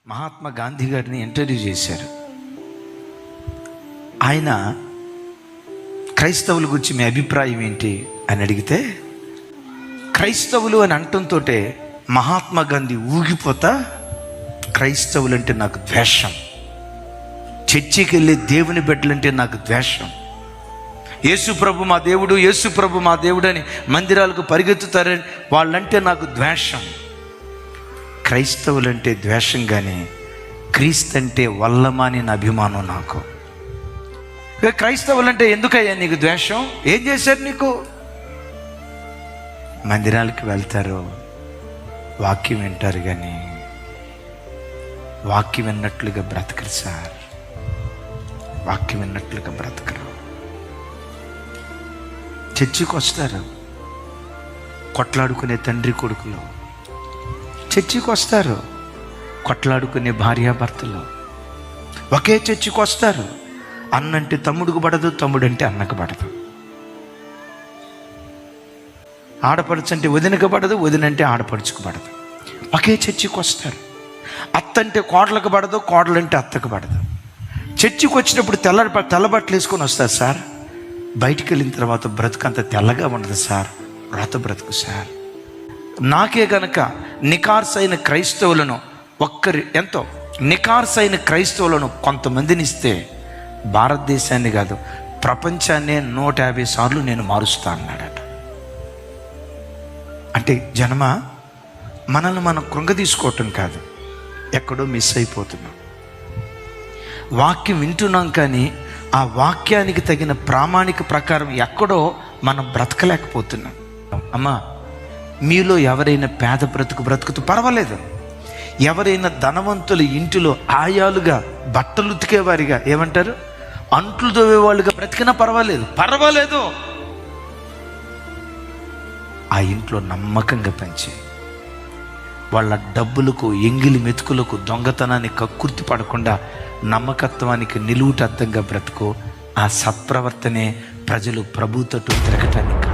మహాత్మా గాంధీ గారిని ఇంటర్వ్యూ చేశారు. ఆయన క్రైస్తవుల గురించి మీ అభిప్రాయం ఏంటి అని అడిగితే, క్రైస్తవులు అని అంటంతో మహాత్మా గాంధీ ఊగిపోతా, క్రైస్తవులు అంటే నాకు ద్వేషం, చర్చికి వెళ్ళే దేవుని బిడ్డలంటే నాకు ద్వేషం, యేసు ప్రభు మా దేవుడు, యేసు ప్రభు మా దేవుడు అని మందిరాలకు పరిగెత్తుతారని వాళ్ళంటే నాకు ద్వేషం. క్రైస్తవులంటే ద్వేషం, కానీ క్రీస్తు అంటే వల్లమాని అభిమానం నాకు. క్రైస్తవులంటే ఎందుకయ్యా నీకు ద్వేషం? ఏం చేశారు నీకు? మందిరాలకు వెళ్తారు, వాక్యం వింటారు, కానీ వాక్యం విన్నట్లుగా బ్రతకరు సార్, వాక్యం విన్నట్లుగా బ్రతకరు. చర్చికి వస్తారు, కొట్లాడుకునే తండ్రి కొడుకులు, చర్చికి వస్తారు, కొట్లాడుకునే భార్యాభర్తలు ఒకే చర్చికి వస్తారు. అన్నంటే తమ్ముడికి పడదు, తమ్ముడంటే అన్నకు పడదు, ఆడపడుచంటే వదినకు పడదు, వదినంటే ఆడపడుచుకు పడదు. ఒకే చర్చికి వస్తారు. అత్తంటే కోడలకు పడదు, కోడలంటే అత్తకు పడదు. చర్చికి వచ్చినప్పుడు తెల్లబట్టలు వేసుకొని వస్తారు సార్. బయటికి వెళ్ళిన తర్వాత బ్రతుకు అంత తెల్లగా ఉండదు సార్, వ్రత బ్రతుకు సార్. నాకే కనుక నికార్సైన క్రైస్తవులను ఎంతో నికార్సైన క్రైస్తవులను కొంతమందిని ఇస్తే భారతదేశాన్ని కాదు ప్రపంచాన్నే 150 సార్లు నేను మారుస్తా అన్నాడట. అంటే జనమా, మనల్ని మనం కృంగదీసుకోవటం కాదు, ఎక్కడో మిస్ అయిపోతున్నాం. వాక్యం వింటున్నాం, కానీ ఆ వాక్యానికి తగిన ప్రామాణిక ప్రకారం ఎక్కడో మనం బ్రతకలేకపోతున్నాం. అమ్మా, మీలో ఎవరైనా పేద బ్రతుకుతూ పర్వాలేదు, ఎవరైనా ధనవంతుల ఇంటిలో ఆయాలుగా బట్టలు ఉతికేవారిగా, ఏమంటారు, అంట్లు తోవేవాళ్ళుగా బ్రతికినా పర్వాలేదు. ఆ ఇంట్లో నమ్మకంగా పెంచి వాళ్ళ డబ్బులకు, ఎంగిలి మెతుకులకు, దొంగతనాన్ని కక్కుర్తి పడకుండా నమ్మకత్వానికి నిలువుటద్దంగా బ్రతుకు. ఆ సత్ప్రవర్తనే ప్రజలు ప్రభు తట్టు తిరగటానికి